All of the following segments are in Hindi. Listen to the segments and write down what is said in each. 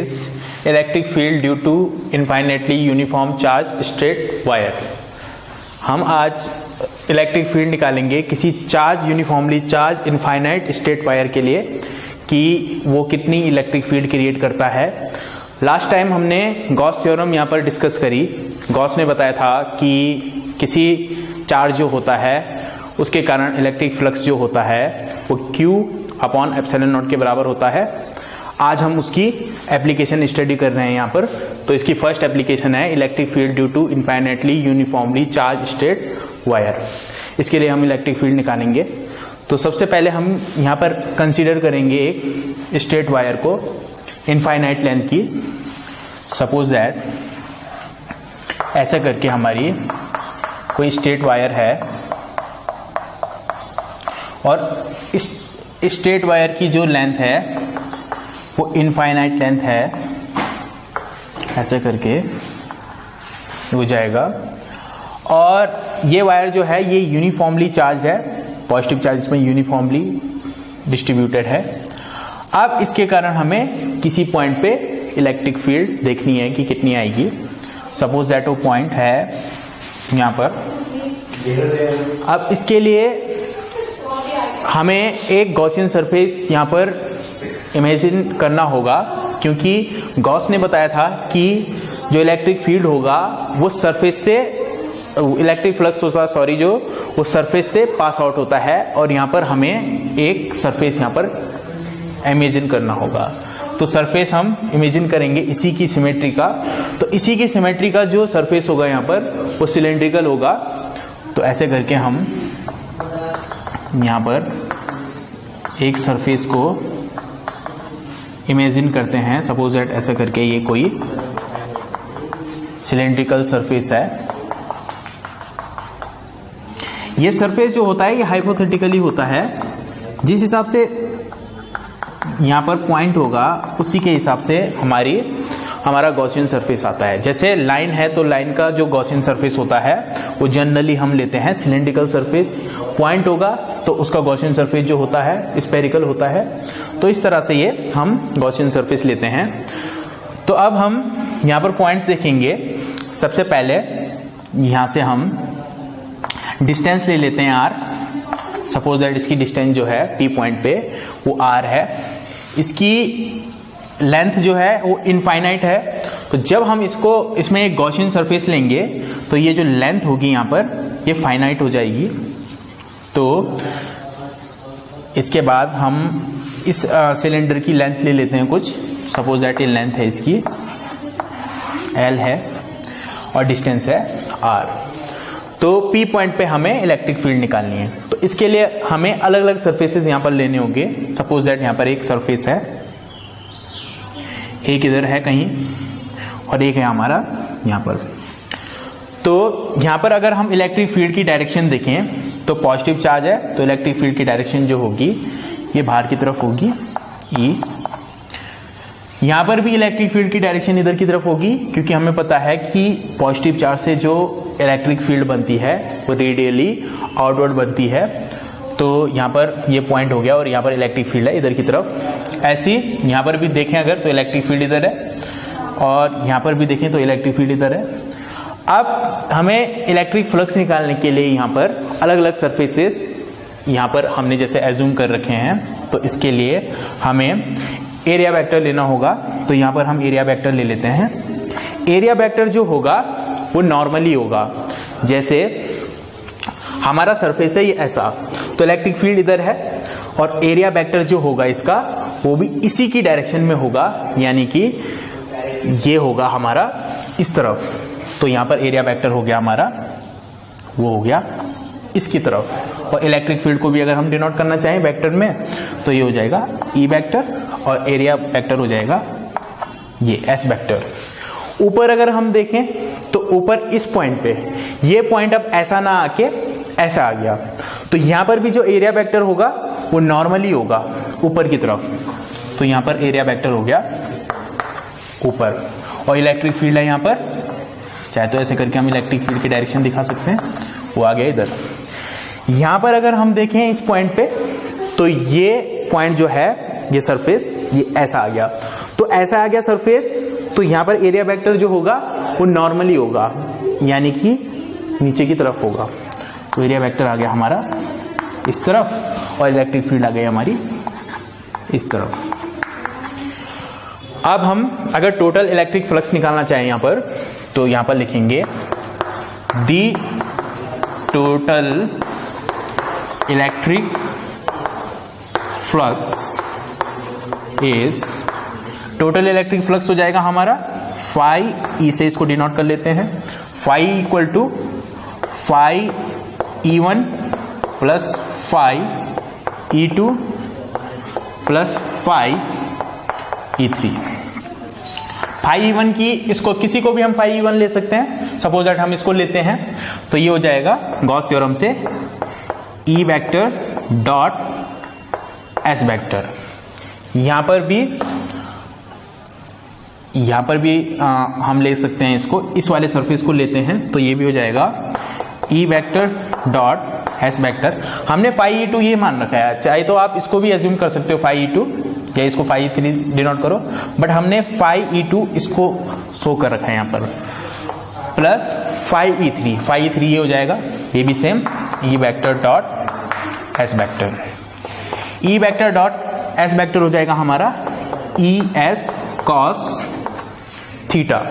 Electric field due to infinitely uniform charge straight wire. हम आज इलेक्ट्रिक फील्ड निकालेंगे किसी charge uniformly charge infinite straight wire के लिए कि वो कितनी इलेक्ट्रिक फील्ड क्रिएट करता है। लास्ट टाइम हमने गॉस थ्योरम यहाँ पर डिस्कस करी। गॉस ने बताया था कि किसी चार्ज जो होता है उसके कारण इलेक्ट्रिक फ्लक्स जो होता है वो Q/ε0 के बराबर होता है। आज हम उसकी एप्लीकेशन स्टडी कर रहे हैं यहाँ पर। तो इसकी फर्स्ट एप्लीकेशन है electric field due to infinitely uniformly charge straight wire. इसके लिए हम इलेक्ट्रिक फील्ड निकालेंगे। तो सबसे पहले हम यहाँ पर कंसीडर करेंगे एक स्ट्रेट वायर को इनफाइनाइट लेंथ की। सपोज दैट ऐसा करके हमारी कोई स्ट्रेट वायर है और इस स्ट्रेट वायर की जो लेंथ है वो इनफाइनाइट लेंथ है। ऐसे करके हो जाएगा और ये वायर जो है ये यूनिफॉर्मली चार्ज है। पॉजिटिव चार्ज इसमें यूनिफॉर्मली डिस्ट्रीब्यूटेड है। अब इसके कारण हमें किसी पॉइंट पे इलेक्ट्रिक फील्ड देखनी है कि कितनी आएगी। सपोज दैट वो पॉइंट है यहां पर। अब इसके लिए हमें एक गॉसियन सरफेस यहां पर इमेजिन करना होगा, क्योंकि गॉस ने बताया था कि जो इलेक्ट्रिक फील्ड होगा वो सरफेस से इलेक्ट्रिक फ्लक्स होता सॉरी जो वो सरफेस से पास आउट होता है और यहां पर हमें एक सरफेस यहां पर इमेजिन करना होगा। तो सरफेस हम इमेजिन करेंगे इसी की सिमेट्री का। तो इसी की सिमेट्री का जो सरफेस होगा यहां पर वो सिलेंड्रिकल होगा। तो ऐसे करके हम यहां पर एक सरफेस को इमेजिन करते हैं। सपोज दैट ऐसा करके ये कोई सिलेंड्रिकल सरफेस है। ये सरफेस जो होता है ये हाइपोथेटिकली होता है। जिस हिसाब से यहां पर पॉइंट होगा उसी के हिसाब से हमारा गॉसियन सरफेस आता है। जैसे लाइन है तो लाइन का जो गॉसियन सरफेस होता है वो जनरली हम लेते हैं सिलेंड्रिकल सरफेस। पॉइंट होगा तो उसका गॉसियन सरफेस जो होता है स्फेरिकल होता है। तो इस तरह से ये हम गॉसियन सरफेस लेते हैं। तो अब हम यहां पर पॉइंट्स देखेंगे। सबसे पहले यहां से हम डिस्टेंस ले लेते हैं r। सपोज दैट इसकी डिस्टेंस जो है P पॉइंट पे वो r है। इसकी लेंथ जो है वो इनफाइनाइट है। तो जब हम इसमें एक गॉसियन सरफेस लेंगे तो ये जो लेंथ होगी यहां पर ये फाइनाइट हो जाएगी। तो इसके बाद हम इस सिलेंडर की लेंथ ले लेते हैं कुछ। सपोज दैट ये लेंथ है इसकी L है और डिस्टेंस है R। तो P पॉइंट पे हमें इलेक्ट्रिक फील्ड निकालनी है। तो इसके लिए हमें अलग अलग सरफेसेस यहां पर लेने होंगे। सपोज दैट यहां पर एक सरफेस है, एक इधर है कहीं और एक है हमारा यहां पर। तो यहां पर अगर हम इलेक्ट्रिक फील्ड की डायरेक्शन देखें तो पॉजिटिव चार्ज है तो इलेक्ट्रिक फील्ड की डायरेक्शन जो होगी ये बाहर की तरफ होगी E। यहां पर भी इलेक्ट्रिक फील्ड की डायरेक्शन इधर की तरफ होगी, क्योंकि हमें पता है कि पॉजिटिव चार्ज से जो इलेक्ट्रिक फील्ड बनती है वो रेडियली आउटवर्ड बनती है। तो यहां पर ये पॉइंट हो गया और यहां पर इलेक्ट्रिक फील्ड है इधर की तरफ। ऐसी यहां पर भी देखें अगर तो इलेक्ट्रिक फील्ड इधर है और यहां पर भी देखें तो इलेक्ट्रिक फील्ड इधर है। अब हमें इलेक्ट्रिक फ्लक्स निकालने के लिए यहां पर अलग अलग सरफेसेस यहां पर हमने जैसे एज्यूम कर रखे हैं। तो इसके लिए हमें एरिया वेक्टर लेना होगा। तो यहां पर हम एरिया वेक्टर ले लेते हैं। एरिया वेक्टर जो होगा वो नॉर्मली होगा। जैसे हमारा सरफेस है ये ऐसा, तो इलेक्ट्रिक फील्ड इधर है और एरिया वेक्टर जो होगा इसका वो भी इसी की डायरेक्शन में होगा, यानी कि ये होगा हमारा इस तरफ। तो यहां पर एरिया वेक्टर हो गया हमारा, वो हो गया इसकी तरफ। और इलेक्ट्रिक फील्ड को भी अगर हम डिनोट करना चाहें वेक्टर में तो ये हो जाएगा E वेक्टर और एरिया वेक्टर हो जाएगा ये S वेक्टर। ऊपर अगर हम देखें तो ऊपर इस पॉइंट पे ये पॉइंट अब ऐसा ना आके ऐसा आ गया, तो यहां पर भी जो एरिया वेक्टर होगा वो नॉर्मली होगा ऊपर की तरफ। तो यहां पर एरिया वेक्टर हो गया ऊपर और इलेक्ट्रिक फील्ड है यहां पर। चाहे तो ऐसे करके हम इलेक्ट्रिक फील्ड की डायरेक्शन दिखा सकते हैं, वो आ गया इधर। यहां पर अगर हम देखें इस पॉइंट पे तो ये पॉइंट जो है ये सरफेस ये ऐसा आ गया। तो ऐसा आ गया सरफेस, तो यहां पर एरिया वेक्टर जो होगा वो नॉर्मली होगा, यानी कि नीचे की तरफ होगा। तो एरिया वेक्टर आ गया हमारा इस तरफ और इलेक्ट्रिक फील्ड आ गई हमारी इस तरफ। अब हम अगर टोटल इलेक्ट्रिक फ्लक्स निकालना चाहें यहां पर, तो यहां पर लिखेंगे दी total electric flux is, total electric flux हो जाएगा हमारा फाई, ई से इसको डिनोट कर लेते हैं, phi equal to phi E1 plus phi E2 plus phi E3। Phi E1 की, इसको किसी को भी हम फाई E1 ले सकते हैं, सपोज दैट हम इसको लेते हैं, तो ये हो जाएगा गॉस थ्योरम से E vector dot S vector. यहां पर भी हम ले सकते हैं इसको, इस वाले सरफेस को लेते हैं, तो ये भी हो जाएगा E vector dot S vector. हमने फाई E2 ये मान रखा है, चाहे तो आप इसको भी एज्यूम कर सकते हो फाई E2 या इसको फाई E3 डिनोट करो, बट हमने फाई E2 इसको शो कर रखा है यहां पर, plus phi E3, phi E3 ये हो जाएगा, ये भी same E vector dot S vector. E vector dot S vector हो जाएगा हमारा ES कॉस थीटा।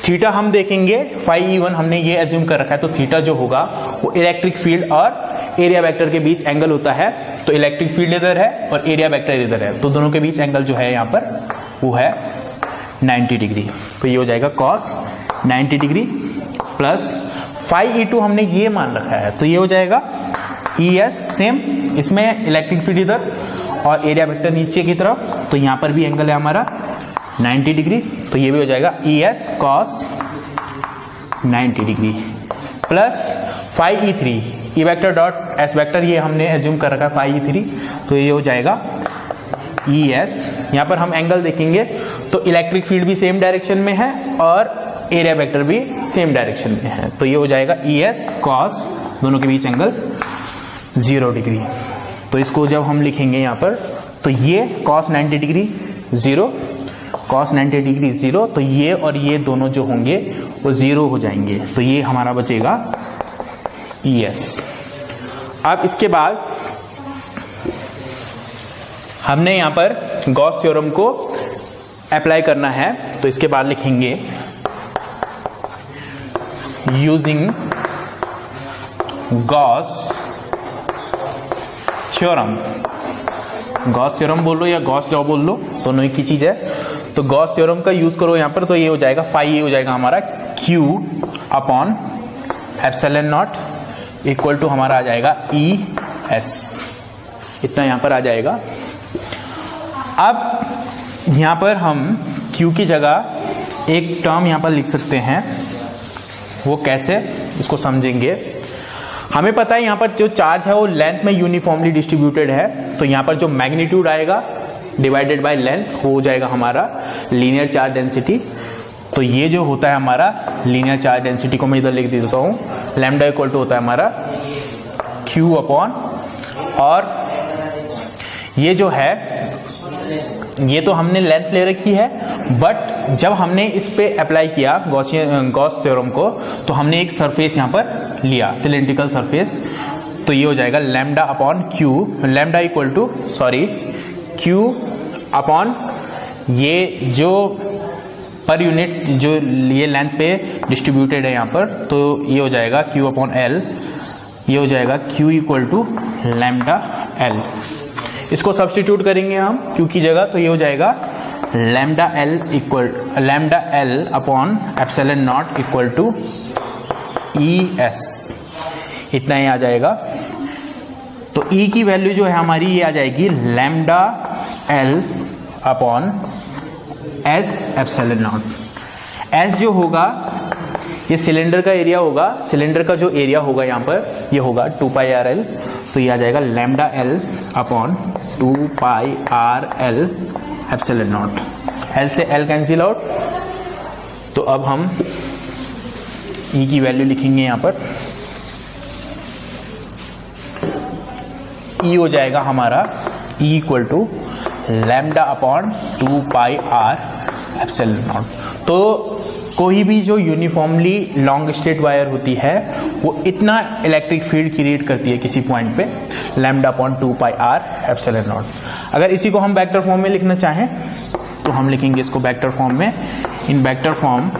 थीटा हम देखेंगे फाई E1 हमने ये एज्यूम कर रखा है, तो थीटा जो होगा वो इलेक्ट्रिक फील्ड और एरिया वेक्टर के बीच एंगल होता है। तो इलेक्ट्रिक फील्ड इधर है और एरिया वेक्टर इधर है, तो दोनों के बीच एंगल जो है यहाँ पर वो है 90 डिग्री। तो ये हो जाएगा cos 90 degree plus phi E2 हमने ये मान रखा है, तो ये हो जाएगा ES, सेम इसमें इलेक्ट्रिक फील्ड इधर और एरिया वेक्टर नीचे की तरफ, तो यहाँ पर भी एंगल है हमारा 90 डिग्री, तो ये भी हो जाएगा ES cos 90 degree plus phi E3, E vector dot S vector ये हमने एज्यूम कर रखा है फाई E3, तो ये हो जाएगा ES। यहाँ पर हम एंगल देखेंगे तो इलेक्ट्रिक फील्ड भी सेम डायरेक्शन में है और एरिया वेक्टर भी सेम डायरेक्शन में है, तो ये हो जाएगा ES cos, दोनों के बीच एंगल 0 डिग्री। तो इसको जब हम लिखेंगे यहाँ पर, तो ये cos 90 डिग्री 0, cos 90 डिग्री 0, तो ये और ये दोनों जो होंगे वो 0 हो जाएंगे, तो ये हमारा बचेगा ES। अब इसके बाद हमने यहां पर गॉस थ्योरम को अप्लाई करना है, तो इसके बाद लिखेंगे using Gauss theorem. Gauss theorem बोल लो या गॉस जॉ बोल लो, दोनों ही की चीज है। तो गॉस थ्योरम का यूज करो यहां पर, तो ये हो जाएगा फाई, ये हो जाएगा हमारा Q upon epsilon naught equal to हमारा आ जाएगा ES, इतना यहां पर आ जाएगा। अब यहां पर हम Q की जगह एक टर्म यहां पर लिख सकते हैं, वो कैसे इसको समझेंगे। हमें पता है यहां पर जो चार्ज है वो लेंथ में यूनिफॉर्मली डिस्ट्रीब्यूटेड है, तो यहां पर जो मैग्नीट्यूड आएगा डिवाइडेड बाय लेंथ हो जाएगा हमारा लीनियर चार्ज डेंसिटी। तो ये जो होता है हमारा लीनियर चार्ज डेंसिटी को मैं इधर लिख देता हूं, लैम्डा इक्वल टू होता है हमारा Q अपॉन, और ये जो है ये तो हमने लेंथ ले रखी है, बट जब हमने इस पे अप्लाई किया गॉस थ्योरम को, तो हमने एक सरफेस यहां पर लिया, सिलेंड्रिकल सरफेस, तो ये हो जाएगा lambda upon Q, lambda equal to Q upon ये जो पर यूनिट जो ये लेंथ पे डिस्ट्रीब्यूटेड है यहाँ पर, तो ये हो जाएगा Q अपॉन L, ये हो जाएगा Q equal to lambda L। इसको सब्स्टिट्यूट करेंगे हम Q की जगह, तो ये हो जाएगा lambda L upon epsilon naught equal to ES, इतना ही आ जाएगा। तो E की वैल्यू जो है हमारी ये आ जाएगी lambda L upon S epsilon naught. S जो होगा ये सिलेंडर का एरिया होगा, सिलेंडर का जो एरिया होगा यहाँ पर ये होगा 2πRL, तो ये आ जाएगा lambda L upon 2πRL epsilon not. L से L कैंसिल आउट, तो अब हम E की वैल्यू लिखेंगे यहाँ पर, E हो जाएगा हमारा E equal to lambda upon 2 pi r epsilon naught. तो कोई भी जो यूनिफॉर्मली लॉन्ग स्ट्रेट वायर होती है वो इतना इलेक्ट्रिक फील्ड क्रिएट करती है किसी पॉइंट पे, lambda upon 2 pi r epsilon not. अगर इसी को हम वेक्टर फॉर्म में लिखना चाहें तो हम लिखेंगे इसको वेक्टर फॉर्म में। इन वेक्टर फॉर्म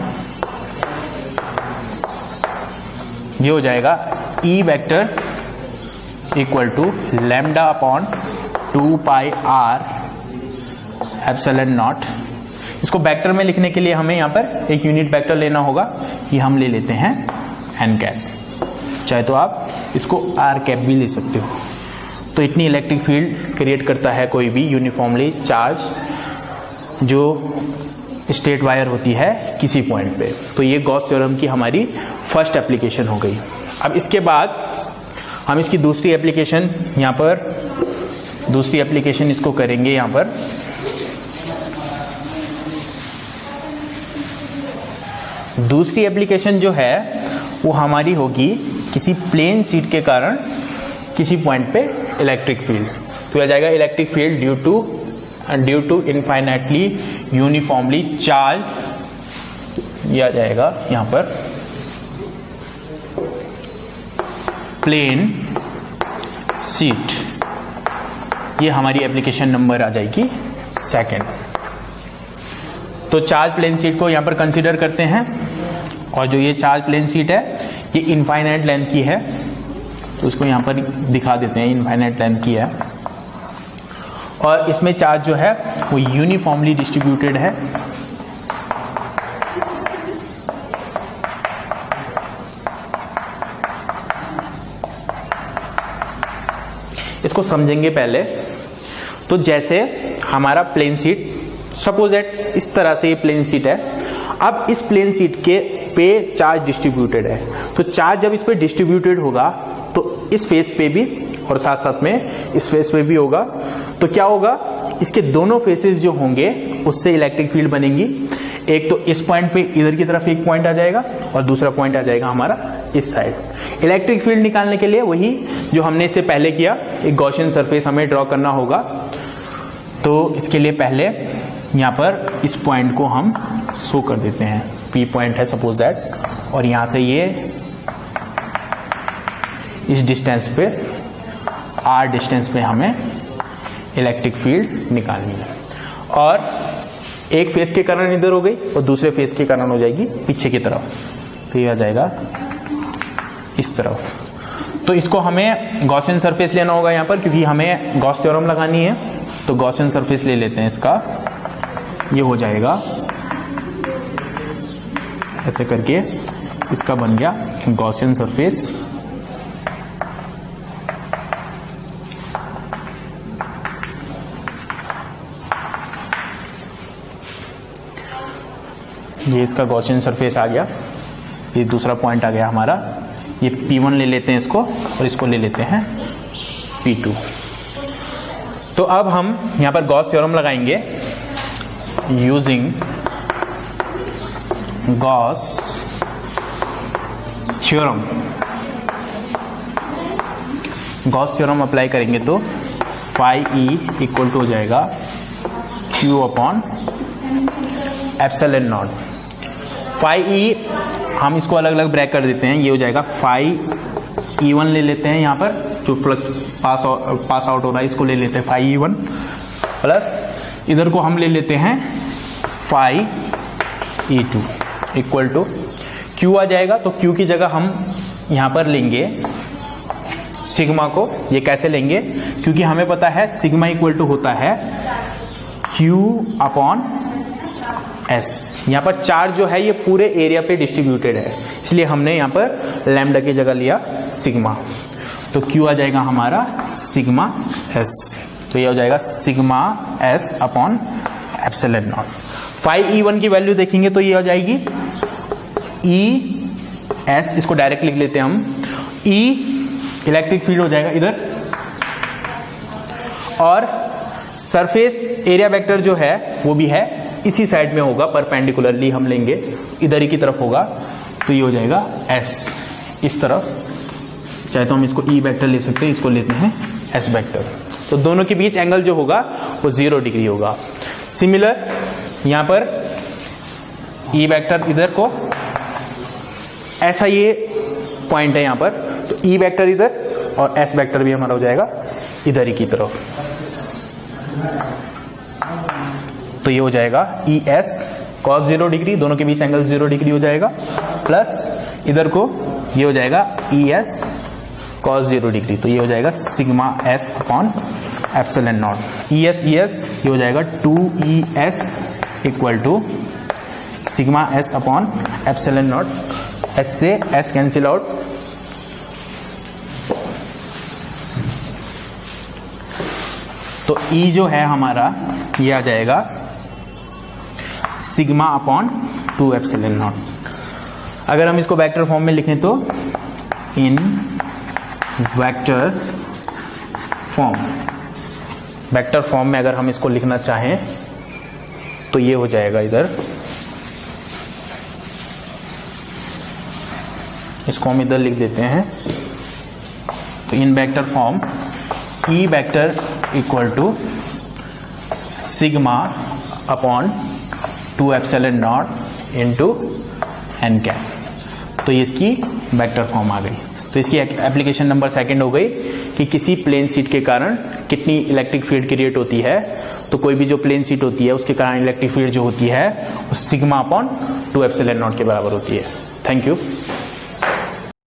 ये हो जाएगा E vector equal to lambda upon 2 pi r epsilon naught. इसको वेक्टर में लिखने के लिए हमें यहां पर एक यूनिट वेक्टर लेना होगा, कि हम ले लेते हैं n कैप, चाहे तो आप इसको r कैप भी ले सकते हो। तो इतनी इलेक्ट्रिक फील्ड क्रिएट करता है कोई भी यूनिफॉर्मली चार्ज जो स्ट्रेट वायर होती है किसी पॉइंट पे। तो ये गॉस थ्योरम की हमारी फर्स्ट एप्लीकेशन हो गई। अब इसके बाद हम इसकी दूसरी एप्लीकेशन यहां पर, दूसरी एप्लीकेशन इसको करेंगे यहां पर। दूसरी एप्लीकेशन जो है वो हमारी होगी किसी प्लेन शीट के कारण किसी पॉइंट पे इलेक्ट्रिक फील्ड। तो यह जाएगा electric field due to infinitely uniformly charge, यह आ जाएगा यहां पर प्लेन शीट। ये हमारी एप्लीकेशन नंबर आ जाएगी सेकंड। तो चार्ज प्लेन शीट को यहां पर कंसीडर करते हैं, और जो ये चार्ज प्लेन शीट है ये इनफाइनाइट लेंथ की है, तो इसको यहां पर दिखा देते हैं इनफाइनाइट लेंथ की है, और इसमें चार्ज जो है वो यूनिफॉर्मली डिस्ट्रीब्यूटेड है। इसको समझेंगे पहले। तो जैसे हमारा प्लेन शीट, सपोज दैट इस तरह से ये प्लेन शीट है। अब इस प्लेन शीट के पे चार्ज डिस्ट्रीब्यूटेड है, तो चार्ज जब इस पे डिस्ट्रीब्यूटेड होगा तो इस फेस पे भी और साथ साथ में इस फेस पे भी होगा। तो क्या होगा, इसके दोनों फेसेस जो होंगे उससे इलेक्ट्रिक फील्ड बनेंगी। एक तो इस पॉइंट पे इधर की तरफ एक पॉइंट आ जाएगा और दूसरा पॉइंट आ जाएगा हमारा इस साइड। इलेक्ट्रिक फील्ड निकालने के लिए वही जो हमने इससे पहले किया, एक गॉसियन सरफेस हमें ड्रॉ करना होगा। तो इसके लिए पहले यहां पर इस पॉइंट को हम शो कर देते हैं, P पॉइंट है सपोज दैट, और यहां से ये इस डिस्टेंस पे R डिस्टेंस पे हमें इलेक्ट्रिक फील्ड निकालनी है। और एक फेस के कारण इधर हो गई और दूसरे फेस के कारण हो जाएगी पीछे की तरफ, तो ये आ जाएगा इस तरफ। तो इसको हमें गॉसियन सरफेस लेना होगा यहां पर, क्योंकि हमें गॉस थ्योरम लगानी है। तो गॉसियन सरफेस ले लेते हैं इसका, ये हो जाएगा ऐसे करके, इसका बन गया गॉसियन सरफेस। ये इसका गॉसियन सरफेस आ गया। ये दूसरा पॉइंट आ गया हमारा। ये P1 ले लेते हैं इसको, और इसको ले लेते हैं P2। तो अब हम यहां पर गॉस थ्योरम लगाएंगे using Gauss theorem. Gauss theorem apply करेंगे तो फाई E इक्वल टू हो जाएगा Q upon epsilon naught. Phi E हम इसको अलग अलग ब्रैक कर देते हैं, ये हो जाएगा फाई E1 ले लेते हैं यहां पर, जो फ्लक्स पास आउट हो रहा है इसको ले लेते हैं फाई E1, प्लस इधर को हम ले लेते हैं phi E2 equal to Q आ जाएगा। तो Q की जगह हम यहां पर लेंगे सिग्मा को। ये कैसे लेंगे, क्योंकि हमें पता है सिग्मा इक्वल टू होता है Q अपॉन S। यहां पर चार्ज जो है ये पूरे एरिया पे डिस्ट्रीब्यूटेड है, इसलिए हमने यहां पर लैम्डा की जगह लिया सिग्मा। तो Q आ जाएगा हमारा सिग्मा S। तो ये हो जाएगा sigma S upon epsilon naught. Phi E1 की वैल्यू देखेंगे तो ये हो जाएगी E S, इसको डायरेक्ट लिख लेते हैं हम। E इलेक्ट्रिक फील्ड हो जाएगा इधर, और सरफेस एरिया वेक्टर जो है वो भी है इसी साइड में होगा, परपेंडिकुलरली हम लेंगे, इधर ही की तरफ होगा। तो ये हो जाएगा S इस तरफ। चाहे तो हम इसको E वेक्टर ले सकते हैं, इसको लेते हैं S वेक्टर। तो दोनों के बीच एंगल जो होगा वो 0 डिग्री होगा। सिमिलर यहां पर E वेक्टर इधर को, ऐसा ये पॉइंट है यहां पर, तो E वेक्टर इधर और S वेक्टर भी हमारा हो जाएगा इधर ही की तरफ। तो ये हो जाएगा ES cos 0 डिग्री, दोनों के बीच एंगल 0 डिग्री हो जाएगा, प्लस इधर को ये हो जाएगा ES cos 0 डिग्री, तो ये हो जाएगा sigma S upon epsilon naught. ES ये हो जाएगा 2ES equal to sigma S upon epsilon naught. S से S कैंसिल आउट, तो E जो है हमारा ये आ जाएगा सिग्मा अपॉन 2 एप्सिलॉन नॉट। अगर हम इसको वेक्टर फॉर्म में लिखें तो इन वेक्टर फॉर्म में अगर हम इसको लिखना चाहें तो ये हो जाएगा इधर, इसको हम इधर लिख देते हैं। तो in vector form E vector equal to sigma upon 2 epsilon naught into n cap. तो इसकी वेक्टर फॉर्म आ गई। तो इसकी एप्लीकेशन नंबर 2 हो गई कि किसी प्लेन शीट के कारण कितनी इलेक्ट्रिक फील्ड क्रिएट होती है। तो कोई भी जो प्लेन शीट होती है उसके कारण इलेक्ट्रिक फील्ड जो होती है वो सिग्मा अपॉन 2 एप्सिलॉन नॉट के बराबर होती है। Thank you.